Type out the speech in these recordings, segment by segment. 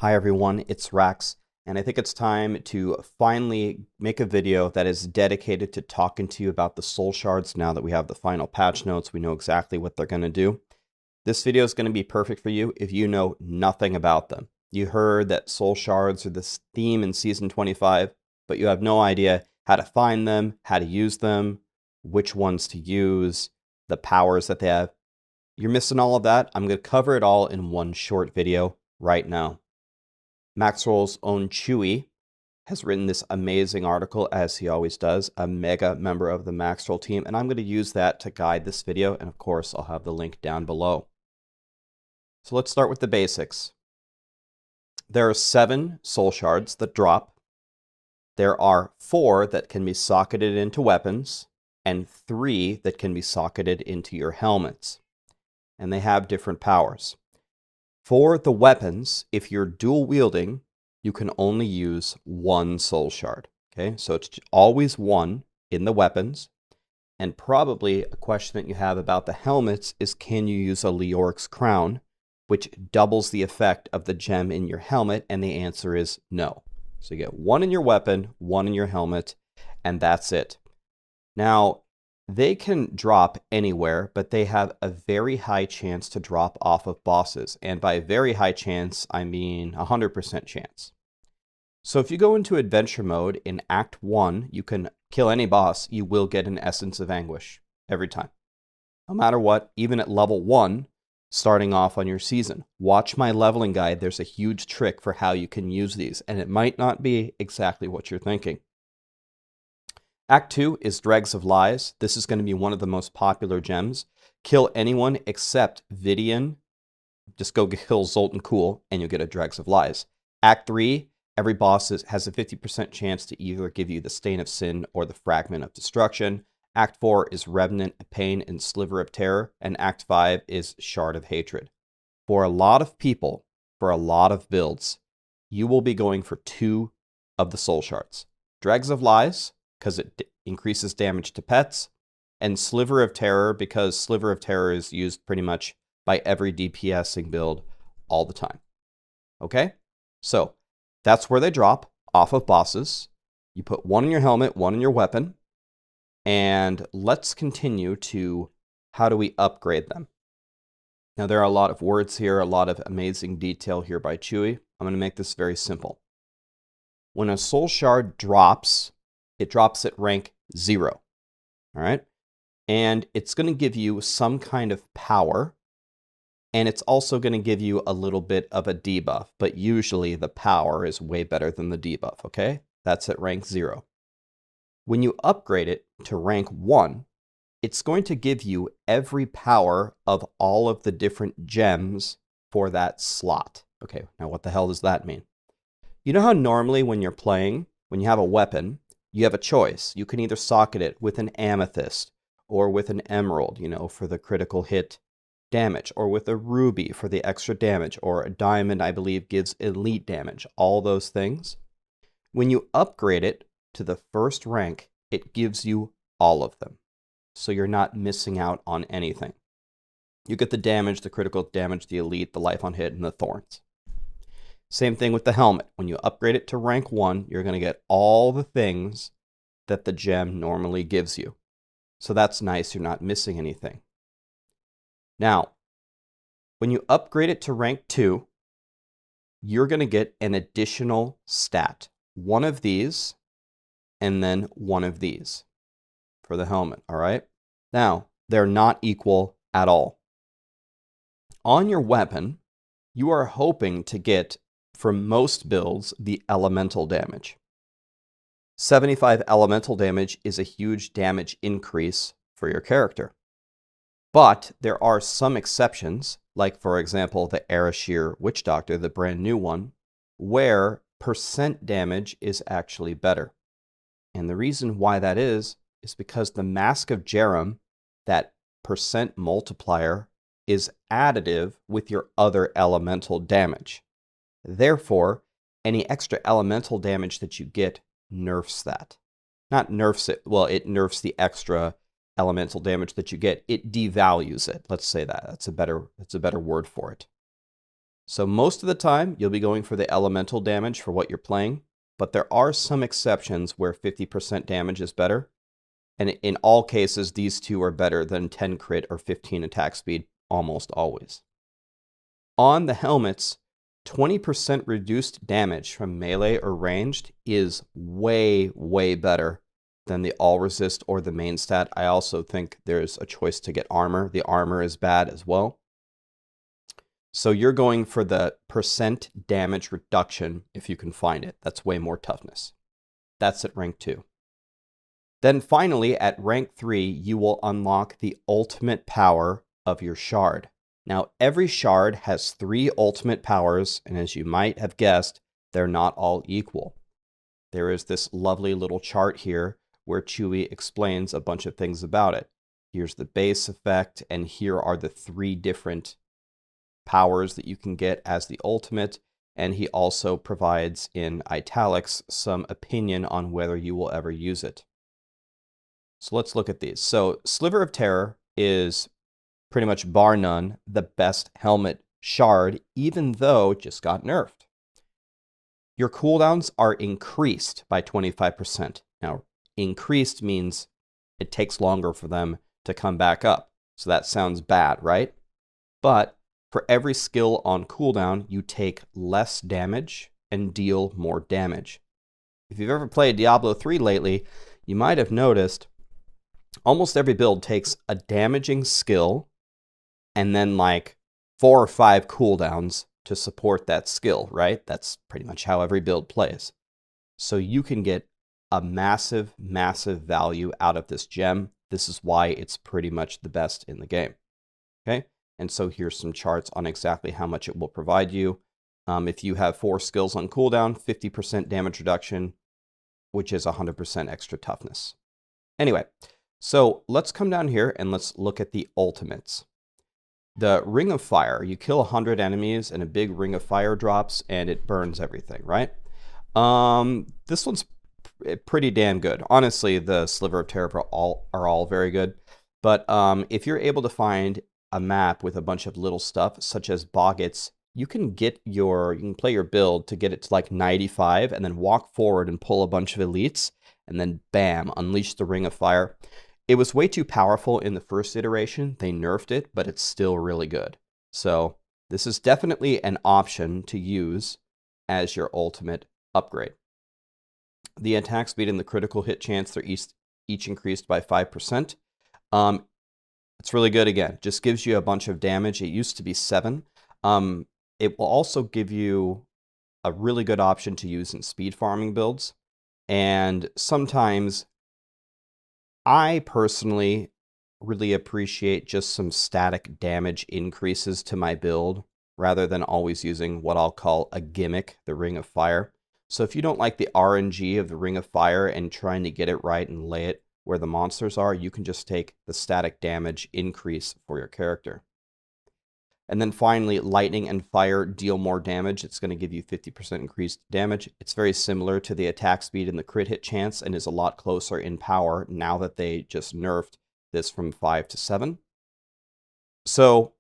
Hi everyone, it's RAXX, and I think it's time to finally make a video that is dedicated to talking to you about the soul shards. Now that we have the final patch notes, we know exactly what they're going to do. This video is going to be perfect for you if you know nothing about them. You heard that soul shards are this theme in Season 25, but you have no idea how to find them, how to use them, which ones to use, the powers that they have. You're missing all of that. I'm going to cover it all in one short video right now. Maxroll's own Chewy has written this amazing article, as he always does, a mega member of the Maxroll team, and I'm going to use that to guide this video, and of course, I'll have the link down below. So let's start with the basics. There are 7 soul shards that drop. There are 4 that can be socketed into weapons, and 3 that can be socketed into your helmets. And they have different powers. For the weapons, if you're dual wielding, you can only use 1 soul shard. Okay, so it's always 1 in the weapons. And probably a question that you have about the helmets is, can you use a Leoric's crown, which doubles the effect of the gem in your helmet? And the answer is no. So you get 1 in your weapon, 1 in your helmet, and that's it. Now, they can drop anywhere, but they have a very high chance to drop off of bosses. And by very high chance, I mean 100% chance. So if you go into adventure mode in Act 1, you can kill any boss, you will get an Essence of Anguish every time. No matter what, even at level 1, starting off on your season. Watch my leveling guide, there's a huge trick for how you can use these, and it might not be exactly what you're thinking. Act 2 is Dregs of Lies. This is going to be one of the most popular gems. Kill anyone except Vidian. Just go kill Zoltan Cool and you'll get a Dregs of Lies. Act 3, every boss has a 50% chance to either give you the Stain of Sin or the Fragment of Destruction. Act 4 is Revenant of Pain and Sliver of Terror. And Act 5 is Shard of Hatred. For a lot of people, for a lot of builds, you will be going for 2 of the soul shards. Dregs of Lies, because it increases damage to pets, and Sliver of Terror, because Sliver of Terror is used pretty much by every DPSing build all the time. Okay? So, that's where they drop, off of bosses. You put 1 in your helmet, 1 in your weapon, and let's continue to how do we upgrade them. Now, there are a lot of words here, a lot of amazing detail here by Chewy. I'm going to make this very simple. When a soul shard drops, it drops at rank 0, all right? And it's going to give you some kind of power, and it's also going to give you a little bit of a debuff, but usually the power is way better than the debuff, okay? That's at rank 0. When you upgrade it to rank 1, it's going to give you every power of all of the different gems for that slot. Okay, now what the hell does that mean? You know how normally when you're playing, when you have a weapon, you have a choice. You can either socket it with an amethyst or with an emerald, for the critical hit damage, or with a ruby for the extra damage, or a diamond, I believe, gives elite damage, all those things. When you upgrade it to the first rank, it gives you all of them. So you're not missing out on anything. You get the damage, the critical damage, the elite, the life on hit, and the thorns. Same thing with the helmet. When you upgrade it to rank 1, you're going to get all the things that the gem normally gives you. So that's nice. You're not missing anything. Now, when you upgrade it to rank 2, you're going to get an additional stat. 1 of these, and then 1 of these for the helmet, all right? Now, they're not equal at all. On your weapon, you are hoping to get, for most builds, the elemental damage. 75 elemental damage is a huge damage increase for your character. But there are some exceptions, like for example the Arashir Witch Doctor, the brand new one, where percent damage is actually better. And the reason why that is because the Mask of Jerem, that percent multiplier, is additive with your other elemental damage. Therefore, any extra elemental damage that you get nerfs that. Not nerfs it, well, it nerfs the extra elemental damage that you get. It devalues it. Let's say that. That's a better word for it. So most of the time, you'll be going for the elemental damage for what you're playing, but there are some exceptions where 50% damage is better. And in all cases, these two are better than 10 crit or 15 attack speed almost always. On the helmets, 20% reduced damage from melee or ranged is way, way better than the all resist or the main stat. I also think there's a choice to get armor. The armor is bad as well. So you're going for the percent damage reduction if you can find it. That's way more toughness. That's at rank 2. Then finally, at rank 3, you will unlock the ultimate power of your shard. Now, every shard has 3 ultimate powers, and as you might have guessed, they're not all equal. There is this lovely little chart here where Chewie explains a bunch of things about it. Here's the base effect, and here are the 3 different powers that you can get as the ultimate, and he also provides in italics some opinion on whether you will ever use it. So let's look at these. So Sliver of Terror is pretty much bar none the best helmet shard, even though it just got nerfed. Your cooldowns are increased by 25%. Now, increased means it takes longer for them to come back up. So that sounds bad, right? But for every skill on cooldown, you take less damage and deal more damage. If you've ever played Diablo 3 lately, you might have noticed almost every build takes a damaging skill and then like 4 or 5 cooldowns to support that skill, right? That's pretty much how every build plays. So you can get a massive, massive value out of this gem. This is why it's pretty much the best in the game. Okay? And so here's some charts on exactly how much it will provide you. If you have 4 skills on cooldown, 50% damage reduction, which is 100% extra toughness. Anyway, so let's come down here and let's look at the ultimates. The Ring of Fire, you kill 100 enemies and a big Ring of Fire drops and it burns everything, right? This one's pretty damn good. Honestly, the Sliver of Terror are all very good. But if you're able to find a map with a bunch of little stuff, such as Boggets, you can play your build to get it to like 95 and then walk forward and pull a bunch of elites and then bam, unleash the Ring of Fire. It was way too powerful in the first iteration. They nerfed it, but it's still really good. So this is definitely an option to use as your ultimate upgrade. The attack speed and the critical hit chance, they're each increased by 5%. It's really good again. Just gives you a bunch of damage. It used to be 7. It will also give you a really good option to use in speed farming builds. And sometimes I personally really appreciate just some static damage increases to my build rather than always using what I'll call a gimmick, the Ring of Fire. So if you don't like the RNG of the Ring of Fire and trying to get it right and lay it where the monsters are, you can just take the static damage increase for your character. And then finally, lightning and fire deal more damage. It's going to give you 50% increased damage. It's very similar to the attack speed and the crit hit chance and is a lot closer in power now that they just nerfed this from 5 to 7. So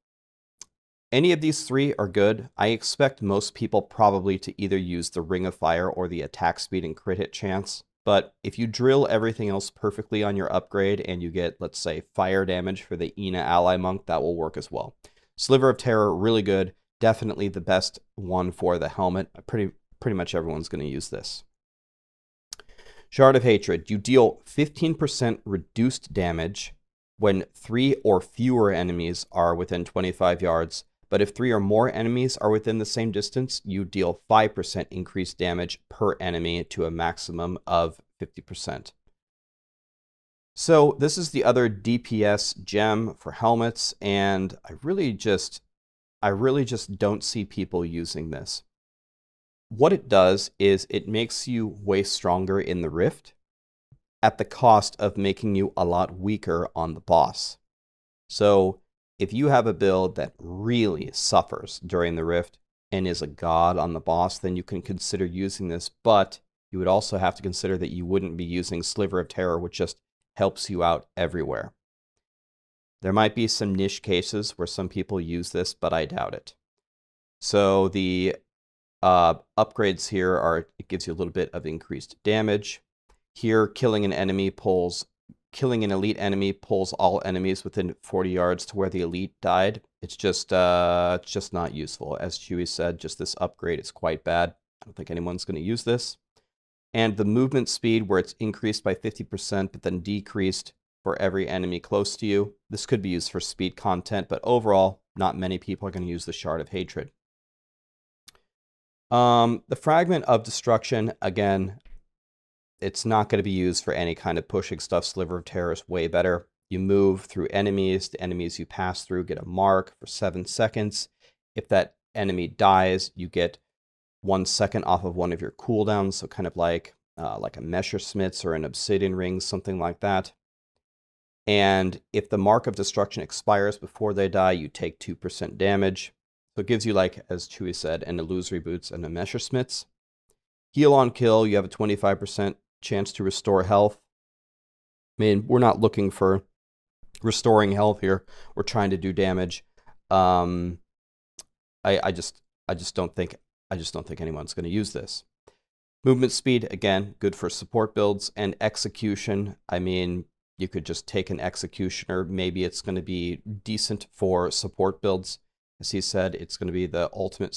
any of these 3 are good. I expect most people probably to either use the Ring of Fire or the attack speed and crit hit chance. But if you drill everything else perfectly on your upgrade and you get, let's say, fire damage for the Ina ally monk, that will work as well. Sliver of Terror, really good. Definitely the best one for the helmet. Pretty much everyone's going to use this. Shard of Hatred. You deal 15% reduced damage when 3 or fewer enemies are within 25 yards. But if 3 or more enemies are within the same distance, you deal 5% increased damage per enemy to a maximum of 50%. So this is the other DPS gem for helmets, and I really just don't see people using this. What it does is it makes you way stronger in the Rift at the cost of making you a lot weaker on the boss. So if you have a build that really suffers during the Rift and is a god on the boss, then you can consider using this, but you would also have to consider that you wouldn't be using Sliver of Terror, which just helps you out everywhere. There might be some niche cases where some people use this, but I doubt it. So the upgrades here are, it gives you a little bit of increased damage. Here, killing an elite enemy pulls all enemies within 40 yards to where the elite died. It's just not useful. As Chewy said, just this upgrade is quite bad. I don't think anyone's going to use this. And the movement speed, where it's increased by 50%, but then decreased for every enemy close to you. This could be used for speed content, but overall, not many people are going to use the Shard of Hatred. The Fragment of Destruction, again, it's not going to be used for any kind of pushing stuff. Sliver of Terror is way better. You move through enemies. The enemies you pass through get a mark for 7 seconds. If that enemy dies, you get 1 second off of one of your cooldowns. So kind of like a Messerschmitt's or an Obsidian Ring, something like that. And if the Mark of Destruction expires before they die, you take 2% damage. So it gives you, like, as Chewy said, an Illusory Boots and a Messerschmitt's. Heal on kill, you have a 25% chance to restore health. I mean, we're not looking for restoring health here. We're trying to do damage. I just don't think anyone's going to use this. Movement speed, again, good for support builds. And execution, I mean, you could just take an executioner. Maybe it's going to be decent for support builds. As he said, it's going to be the ultimate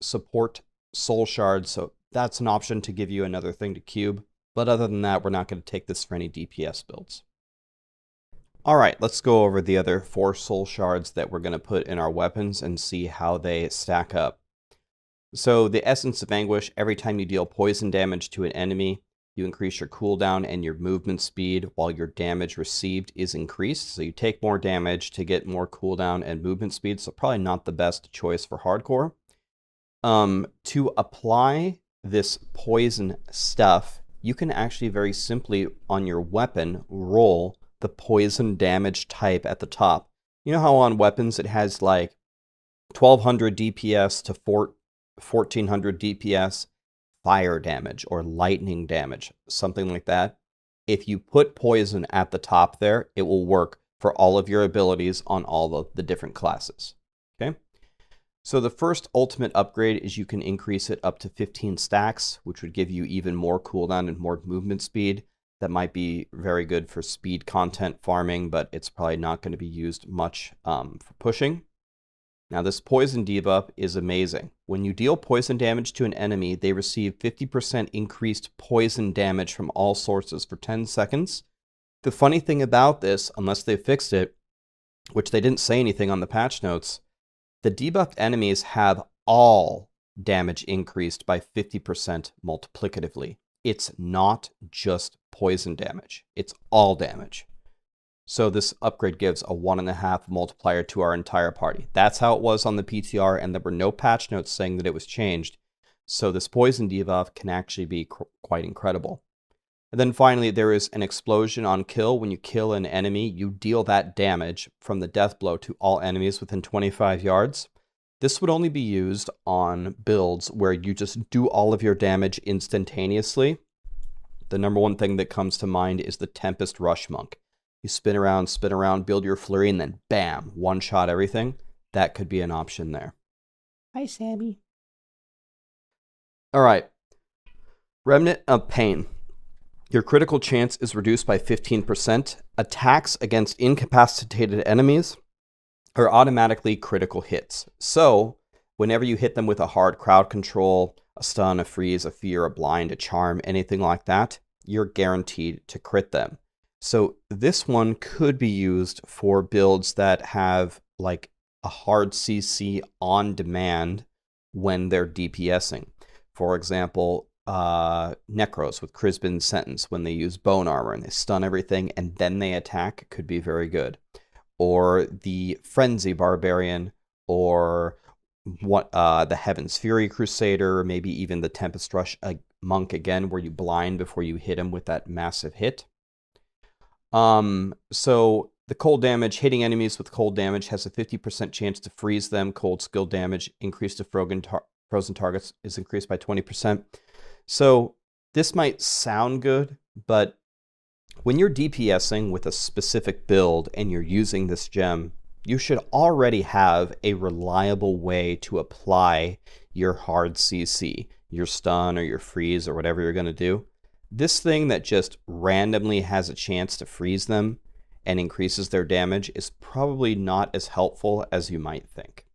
support soul shard. So that's an option to give you another thing to cube. But other than that, we're not going to take this for any DPS builds. All right, let's go over the other 4 soul shards that we're going to put in our weapons and see how they stack up. So the Essence of Anguish, every time you deal poison damage to an enemy, you increase your cooldown and your movement speed while your damage received is increased. So you take more damage to get more cooldown and movement speed. So probably not the best choice for hardcore. To apply this poison stuff, you can actually very simply on your weapon roll the poison damage type at the top. You know how on weapons it has like 1200 DPS to 1400 DPS fire damage or lightning damage, something like that. If you put poison at the top there, it will work for all of your abilities on all of the different classes. Okay. So the first ultimate upgrade is you can increase it up to 15 stacks, which would give you even more cooldown and more movement speed. That might be very good for speed content farming, but it's probably not going to be used much for pushing. Now this poison debuff is amazing. When you deal poison damage to an enemy, they receive 50% increased poison damage from all sources for 10 seconds. The funny thing about this, unless they fixed it, which they didn't say anything on the patch notes, the debuffed enemies have all damage increased by 50% multiplicatively. It's not just poison damage. It's all damage. So this upgrade gives a 1.5 multiplier to our entire party. That's how it was on the PTR, and there were no patch notes saying that it was changed. So this poison debuff can actually be quite incredible. And then finally, there is an explosion on kill. When you kill an enemy, you deal that damage from the death blow to all enemies within 25 yards. This would only be used on builds where you just do all of your damage instantaneously. The number one thing that comes to mind is the Tempest Rush Monk. You spin around, build your flurry, and then bam, one-shot everything. That could be an option there. Hi, Sammy. All right. Remnant of Pain. Your critical chance is reduced by 15%. Attacks against incapacitated enemies are automatically critical hits. So, whenever you hit them with a hard crowd control, a stun, a freeze, a fear, a blind, a charm, anything like that, you're guaranteed to crit them. So this one could be used for builds that have like a hard CC on demand when they're DPSing. For example, Necros with Crispin Sentence, when they use bone armor and they stun everything and then they attack, could be very good. Or the Frenzy Barbarian, or the Heaven's Fury Crusader, or maybe even the Tempest Rush Monk again, where you blind before you hit him with that massive hit. So the cold damage, hitting enemies with cold damage has a 50% chance to freeze them. Cold skill damage increased to frozen targets is increased by 20%. So this might sound good, but when you're DPSing with a specific build and you're using this gem, you should already have a reliable way to apply your hard CC, your stun or your freeze or whatever you're going to do. This thing that just randomly has a chance to freeze them and increases their damage is probably not as helpful as you might think.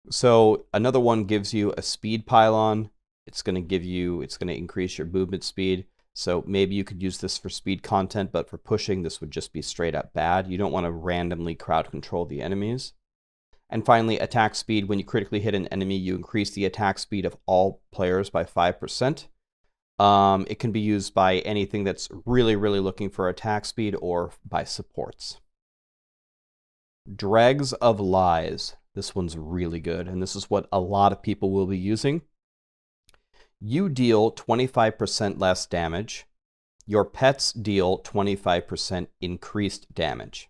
So another one gives you a speed pylon. It's going to increase your movement speed. So maybe you could use this for speed content, but for pushing, this would just be straight up bad. You don't want to randomly crowd control the enemies. And finally, attack speed. When you critically hit an enemy, you increase the attack speed of all players by 5%. It can be used by anything that's really, really looking for attack speed or by supports. Dregs of Lies. This one's really good, and this is what a lot of people will be using. You deal 25% less damage. Your pets deal 25% increased damage.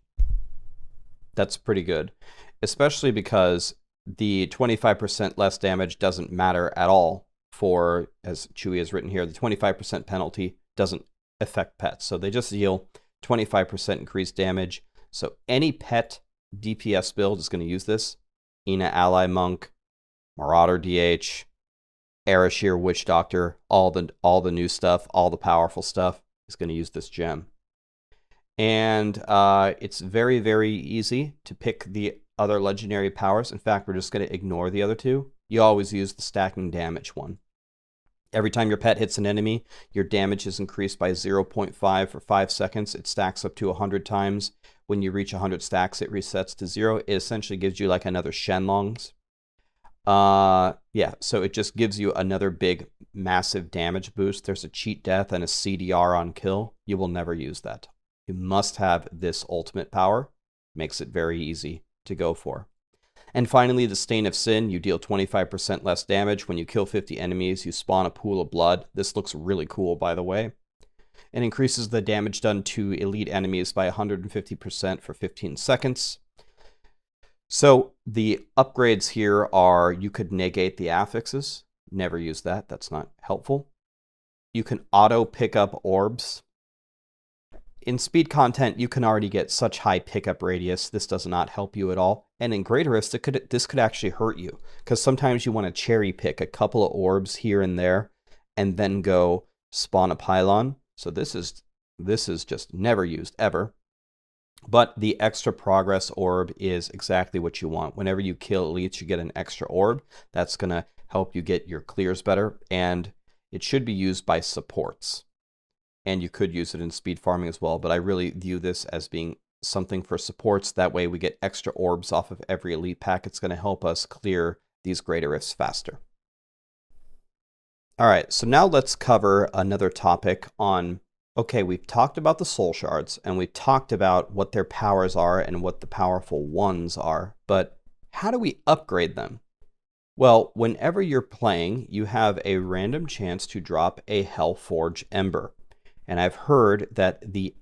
That's pretty good, especially because the 25% less damage doesn't matter at all for, as Chewy has written here, the 25% penalty doesn't affect pets. So they just deal 25% increased damage. So any pet DPS build is going to use this. Ina Ally Monk, Marauder DH, Arashir Witch Doctor, all the new stuff, all the powerful stuff is going to use this gem. And it's very, very easy to pick the other legendary powers. In fact, we're just going to ignore the other two. You always use the stacking damage one. Every time your pet hits an enemy, your damage is increased by 0.5 for 5 seconds. It stacks up to 100 times. When you reach 100 stacks, it resets to 0. It essentially gives you like another Shenlong's. Yeah, so it just gives you another big, massive damage boost. There's a cheat death and a CDR on kill. You will never use that. You must have this ultimate power. Makes it very easy to go for. And finally, the Stain of Sin. You deal 25% less damage. When you kill 50 enemies, you spawn a pool of blood. This looks really cool, by the way. It increases the damage done to elite enemies by 150% for 15 seconds. So the upgrades here are, you could negate the affixes. Never use that. That's not helpful. You can auto pick up orbs. In speed content, you can already get such high pickup radius. This does not help you at all. And in Greater Rift, this could actually hurt you, because sometimes you want to cherry pick a couple of orbs here and there and then go spawn a pylon. So this is just never used ever. But the extra progress orb is exactly what you want. Whenever you kill elites, you get an extra orb. That's going to help you get your clears better. And it should be used by supports. And you could use it in speed farming as well. But I really view this as being something for supports. That way we get extra orbs off of every elite pack. It's going to help us clear these greater rifts faster. All right, so now let's cover another topic on, okay, we've talked about the soul shards, and we've talked about what their powers are and what the powerful ones are, but how do we upgrade them? Well, whenever you're playing, you have a random chance to drop a Hellforge Ember. And I've heard that the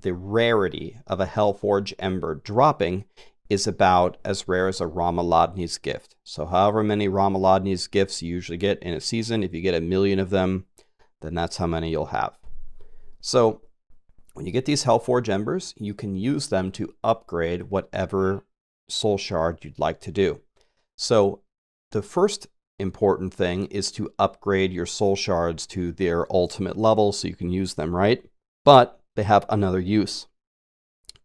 rarity of a Hellforge Ember dropping is about as rare as a Ramaladni's gift. So however many Ramaladni's gifts you usually get in a season, if you get 1 million of them, then that's how many you'll have. So when you get these Hellforge Embers, you can use them to upgrade whatever soul shard you'd like to do. So the first important thing is to upgrade your soul shards to their ultimate level so you can use them, right? But they have another use.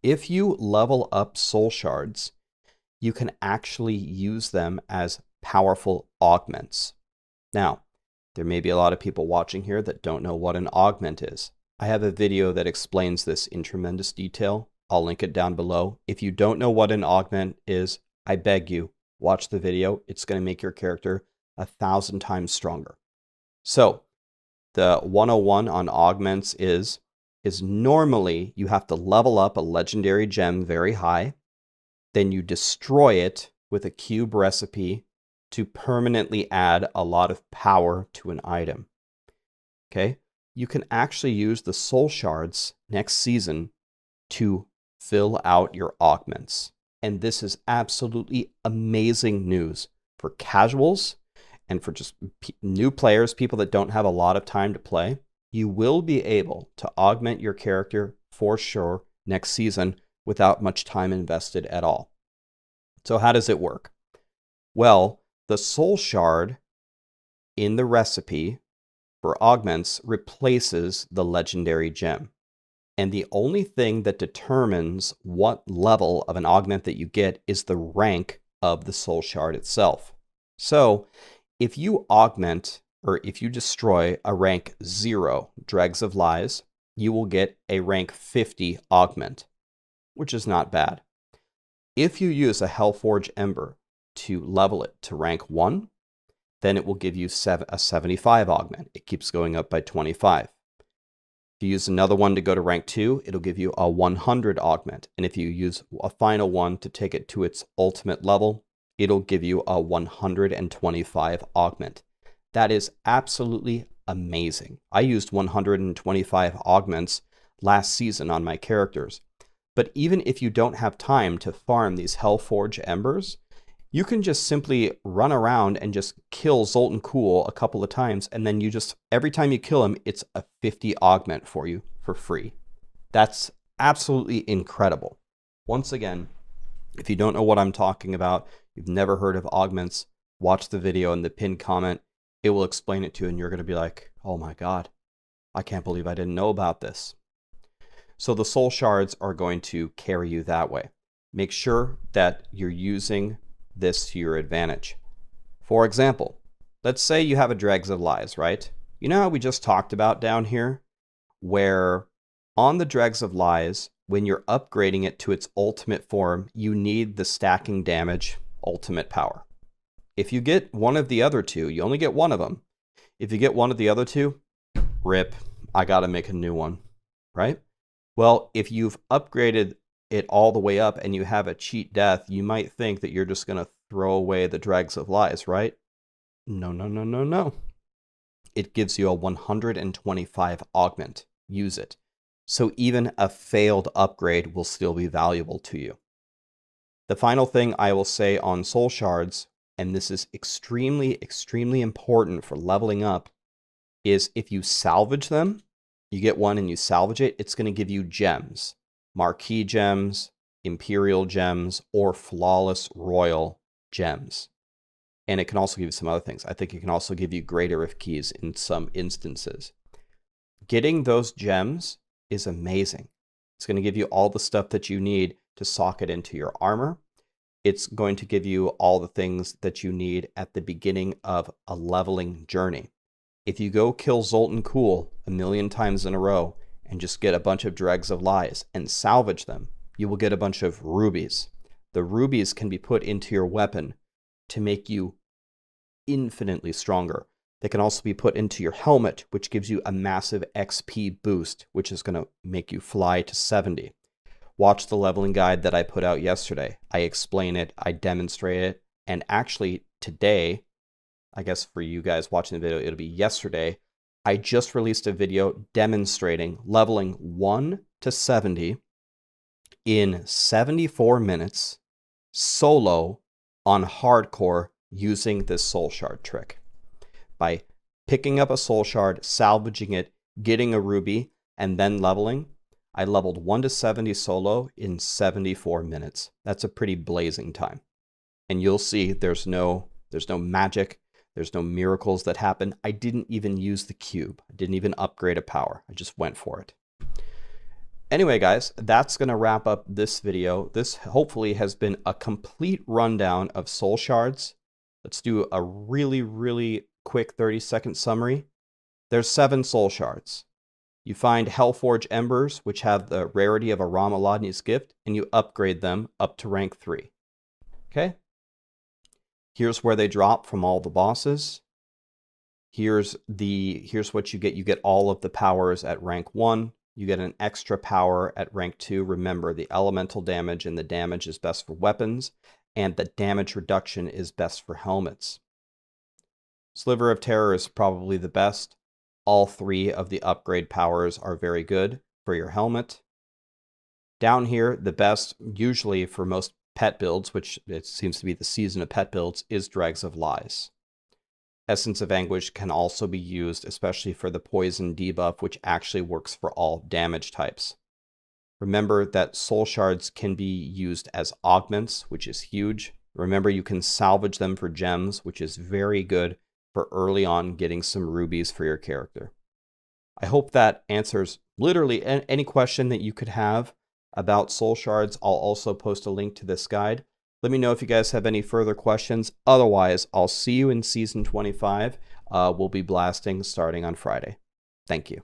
If you level up soul shards, you can actually use them as powerful augments. Now, there may be a lot of people watching here that don't know what an augment is. I have a video that explains this in tremendous detail. I'll link it down below. If you don't know what an augment is, I beg you, watch the video. It's going to make your character 1,000 times stronger. So, the 101 on augments is normally you have to level up a legendary gem very high, then you destroy it with a cube recipe to permanently add a lot of power to an item. Okay? You can actually use the soul shards next season to fill out your augments. And this is absolutely amazing news for casuals and for just new players, people that don't have a lot of time to play. You will be able to augment your character for sure next season without much time invested at all. So how does it work? Well, the soul shard in the recipe for augments replaces the legendary gem. And the only thing that determines what level of an augment that you get is the rank of the soul shard itself. So if you augment, or if you destroy a rank 0 Dregs of Lies, you will get a rank 50 augment, which is not bad. If you use a Hellforge Ember to level it to rank 1, then it will give you a 75 augment. It keeps going up by 25. If you use another one to go to rank 2, it'll give you a 100 augment. And if you use a final one to take it to its ultimate level, it'll give you a 125 augment. That is absolutely amazing. I used 125 augments last season on my characters. But even if you don't have time to farm these Hellforge Embers, you can just simply run around and just kill Zoltan Kuhl a couple of times, and then you just, every time you kill him, it's a 50 augment for you for free. That's absolutely incredible. Once again, if you don't know what I'm talking about, you've never heard of augments, watch the video in the pinned comment. It will explain it to you, and you're going to be like, oh my God, I can't believe I didn't know about this. So the soul shards are going to carry you that way. Make sure that you're using this to your advantage. For example, let's say you have a Dregs of Lies, right? You know how we just talked about down here, where on the Dregs of Lies, when you're upgrading it to its ultimate form, you need the stacking damage ultimate power. If you get one of the other two, you only get one of them. If you get one of the other two, rip, I gotta make a new one, right? Well, if you've upgraded it all the way up and you have a cheat death, you might think that you're just going to throw away the Dregs of Lies, right? No, no, no, no, no. It gives you a 125 augment. Use it. So even a failed upgrade will still be valuable to you. The final thing I will say on soul shards, and this is extremely, extremely important for leveling up, is if you salvage them, you get one and you salvage it, it's going to give you gems. Marquee gems, Imperial gems, or Flawless Royal gems. And it can also give you some other things. I think it can also give you Greater of Keys in some instances. Getting those gems is amazing. It's going to give you all the stuff that you need to socket into your armor. It's going to give you all the things that you need at the beginning of a leveling journey. If you go kill Zoltan Kuhl 1,000,000 times in a row and just get a bunch of Dregs of Lies and salvage them, you will get a bunch of rubies. The rubies can be put into your weapon to make you infinitely stronger. They can also be put into your helmet, which gives you a massive XP boost, which is going to make you fly to 70. Watch the leveling guide that I put out yesterday. I explain it, I demonstrate it, and actually today, I guess for you guys watching the video, it'll be yesterday, I just released a video demonstrating leveling 1 to 70 in 74 minutes solo on hardcore using this soul shard trick. By picking up a soul shard, salvaging it, getting a ruby, and then leveling, I leveled 1 to 70 solo in 74 minutes. That's a pretty blazing time. And you'll see there's no magic. There's no miracles that happen. I didn't even use the cube. I didn't even upgrade a power. I just went for it. Anyway, guys, that's going to wrap up this video. This hopefully has been a complete rundown of soul shards. Let's do a really, really quick 30-second summary. There's 7 soul shards. You find Hellforge Embers, which have the rarity of a Ramaladni's gift, and you upgrade them up to rank 3. Okay? Here's where they drop from all the bosses. Here's what you get. You get all of the powers at rank 1. You get an extra power at rank 2. Remember, the elemental damage and the damage is best for weapons, and the damage reduction is best for helmets. Sliver of Terror is probably the best. All 3 of the upgrade powers are very good for your helmet. Down here, the best, usually for most pet builds, which it seems to be the season of pet builds, is Dregs of Lies. Essence of Anguish can also be used, especially for the poison debuff, which actually works for all damage types. Remember that soul shards can be used as augments, which is huge. Remember, you can salvage them for gems, which is very good for early on getting some rubies for your character. I hope that answers literally any question that you could have about soul shards. I'll also post a link to this guide. Let me know if you guys have any further questions. Otherwise, I'll see you in Season 25. We'll be blasting starting on Friday. Thank you.